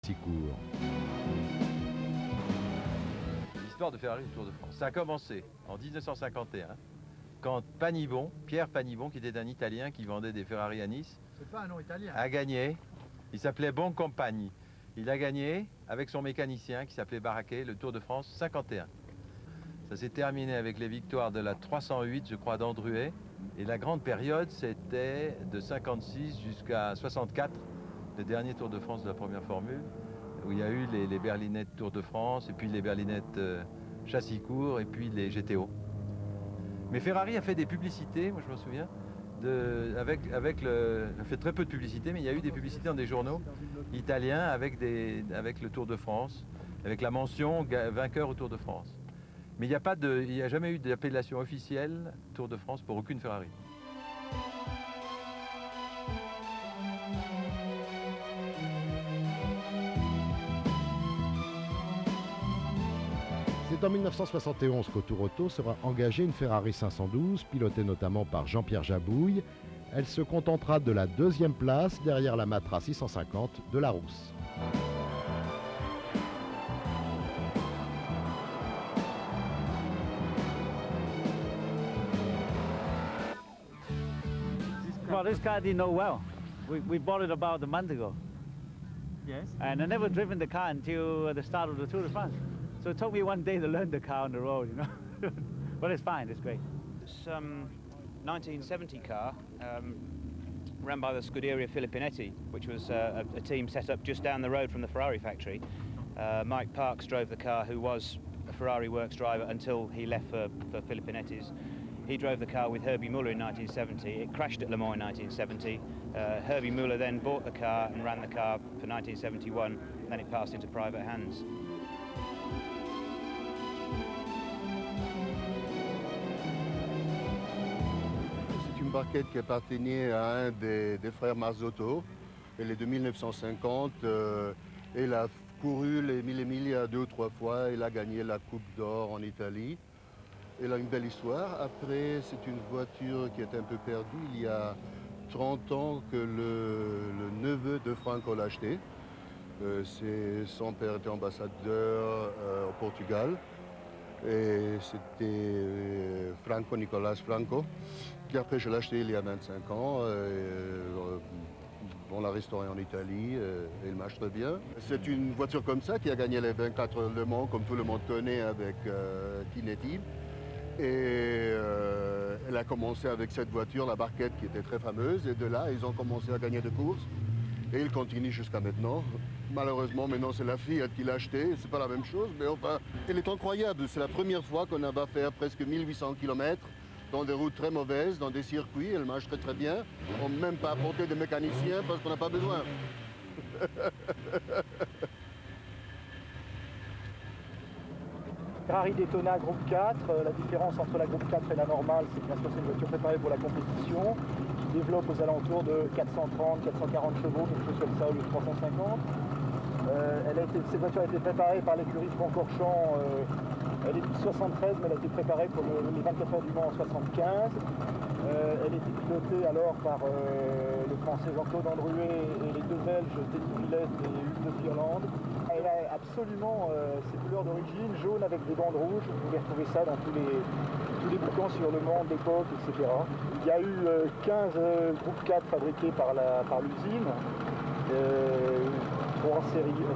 Chassicourt. L'histoire de Ferrari du Tour de France. Ça a commencé en 1951, quand Panibon, Pierre Panibon, qui était un Italien qui vendait des Ferrari à Nice, c'est pas un nom italien, a gagné. Il s'appelait Boncompagni. Il a gagné avec son mécanicien qui s'appelait Barraquet le Tour de France 51. Ça s'est terminé avec les victoires de la 308, je crois, d'Andruet. Et la grande période, c'était de 56 jusqu'à 64, le dernier Tour de France de la première formule, où il y a eu les berlinettes Tour de France, et puis les berlinettes Chassicourt, et puis les GTO. Mais Ferrari a fait des publicités, moi je me souviens, a fait très peu de publicité, mais il y a eu des publicités dans des journaux italiens avec le Tour de France, avec la mention vainqueur au Tour de France. Mais il n'y a jamais eu d'appellation officielle Tour de France pour aucune Ferrari. C'est en 1971 qu'au Tour Auto sera engagée une Ferrari 512, pilotée notamment par Jean-Pierre Jabouille. Elle se contentera de la deuxième place derrière la Matra 650 de Larousse. Well, this car I didn't know well. We bought it about a month ago. Yes. And I never driven the car until the start of the Tour de France. So it took me one day to learn the car on the road, you know. But it's fine, it's great. It's a 1970 car run by the Scuderia Filippinetti, which was a team set up just down the road from the Ferrari factory. Mike Parks drove the car, who was a Ferrari works driver until he left for Filippinetti's. He drove the car with Herbie Muller in 1970. It crashed at Le Mans in 1970. Herbie Muller then bought the car and ran the car for 1971. Then it passed into private hands. C'est une barquette qui appartenait à un des frères Marzotto. Elle est de 1950. Elle a couru les Mille Miglia 2 ou 3 fois. Elle a gagné la Coupe d'Or en Italie. Elle a une belle histoire. Après, c'est une voiture qui est un peu perdue. Il y a 30 ans que le neveu de Franco l'a achetée. Son père était ambassadeur au Portugal. Et c'était Nicolas Franco, qui après je l'ai acheté il y a 25 ans. On l'a restauré en Italie et il marche très bien. C'est une voiture comme ça qui a gagné les 24 Le Mans, comme tout le monde connaît, avec Tinetti. Et elle a commencé avec cette voiture, la barquette, qui était très fameuse. Et de là, ils ont commencé à gagner des courses. Et ils continuent jusqu'à maintenant. Malheureusement, maintenant, c'est la Fiat qui l'a achetée. C'est pas la même chose, mais enfin, elle est incroyable. C'est la première fois qu'on va faire presque 1800 km dans des routes très mauvaises, dans des circuits. Elle marche très très bien. On n'a même pas apporté des mécaniciens parce qu'on n'a pas besoin. Ferrari Daytona groupe 4, la différence entre la groupe 4 et la normale, c'est que bien sûr c'est une voiture préparée pour la compétition, qui développe aux alentours de 430-440 chevaux, quelque chose comme ça, au lieu de 350. Cette voiture a été préparée par l'écurie Francorchamps, elle est de 73, mais elle a été préparée pour les 24 heures du Mans en 75. Elle était pilotée alors par le français Jean-Claude Andruet et les deux Belges, Denis Villette et Hugues de Firland. Elle a absolument ses couleurs d'origine, jaune avec des bandes rouges. Vous pouvez retrouver ça dans tous les bouquins sur le Mans de l'époque, etc. Il y a eu 15 groupes 4 fabriqués par l'usine.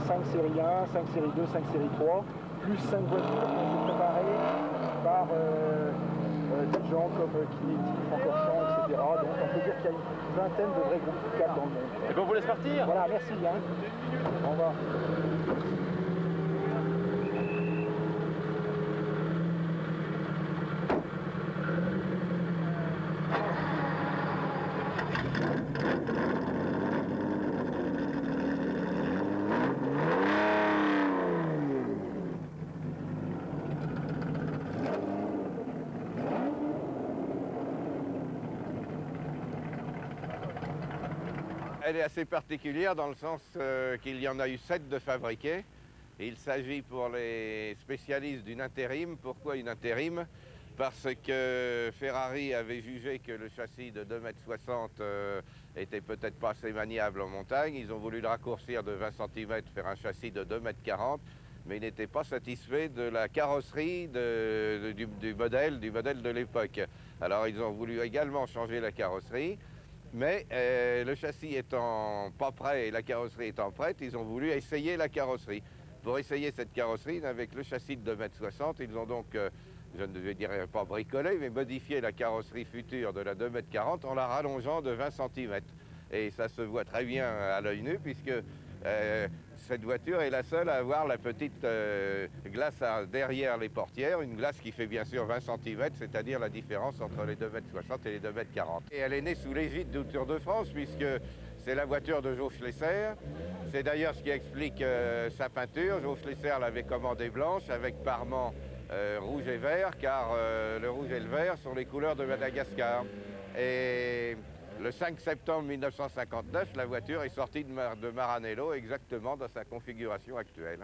5 série 1, 5 série 2, 5 série 3, plus 5 voitures qui ont été préparées par des gens comme Kinetti, Francorchamps, etc. Donc on peut dire qu'il y a une vingtaine de vrais groupes 4 dans le monde. Et qu'on vous laisse partir. Voilà, merci bien. Au revoir. Elle est assez particulière dans le sens qu'il y en a eu 7 de fabriqués. Et il s'agit pour les spécialistes d'une intérim. Pourquoi une intérim? parce que Ferrari avait jugé que le châssis de 2,60 m était peut-être pas assez maniable en montagne. Ils ont voulu le raccourcir de 20 cm, faire un châssis de 2,40 m, mais ils n'étaient pas satisfaits de la carrosserie du modèle de l'époque. Alors ils ont voulu également changer la carrosserie, mais le châssis étant pas prêt et la carrosserie étant prête, ils ont voulu essayer la carrosserie. Pour essayer cette carrosserie, avec le châssis de 2,60 m, ils ont donc, je ne dirais pas bricolé, mais modifié la carrosserie future de la 2,40 m en la rallongeant de 20 cm. Et ça se voit très bien à l'œil nu, puisque cette voiture est la seule à avoir la petite glace derrière les portières, une glace qui fait bien sûr 20 cm, c'est-à-dire la différence entre les 2,60 m et les 2,40 m. Et elle est née sous l'égide du Tour de France, puisque c'est la voiture de Jo Schlesser. C'est d'ailleurs ce qui explique sa peinture. Jo Schlesser l'avait commandée blanche avec parement rouge et vert, car le rouge et le vert sont les couleurs de Madagascar. Et le 5 septembre 1959, la voiture est sortie de Maranello exactement dans sa configuration actuelle.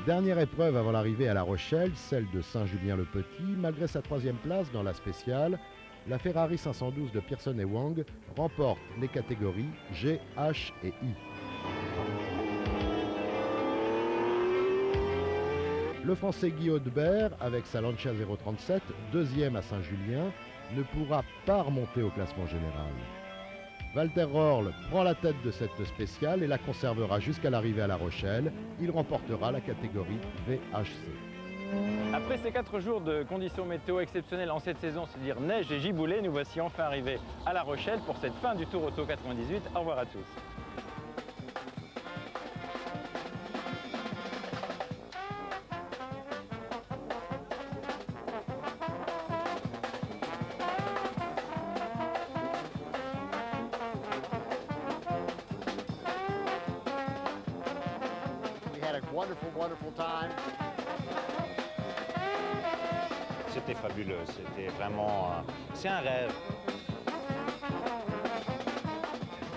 Dernière épreuve avant l'arrivée à La Rochelle, celle de Saint-Julien-le-Petit. Malgré sa 3e place dans la spéciale, la Ferrari 512 de Pearson et Wang remporte les catégories G, H et I. Le Français Guy Audebert, avec sa Lancia 037, 2e à Saint-Julien, ne pourra pas remonter au classement général. Walter Röhrl prend la tête de cette spéciale et la conservera jusqu'à l'arrivée à La Rochelle. Il remportera la catégorie VHC. Après ces 4 jours de conditions météo exceptionnelles en cette saison, c'est-à-dire neige et giboulée, nous voici enfin arrivés à La Rochelle pour cette fin du Tour Auto 98. Au revoir à tous. Wonderful time. C'était fabuleux, c'était vraiment... c'est un rêve.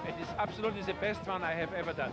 It is absolutely the best one I have ever done.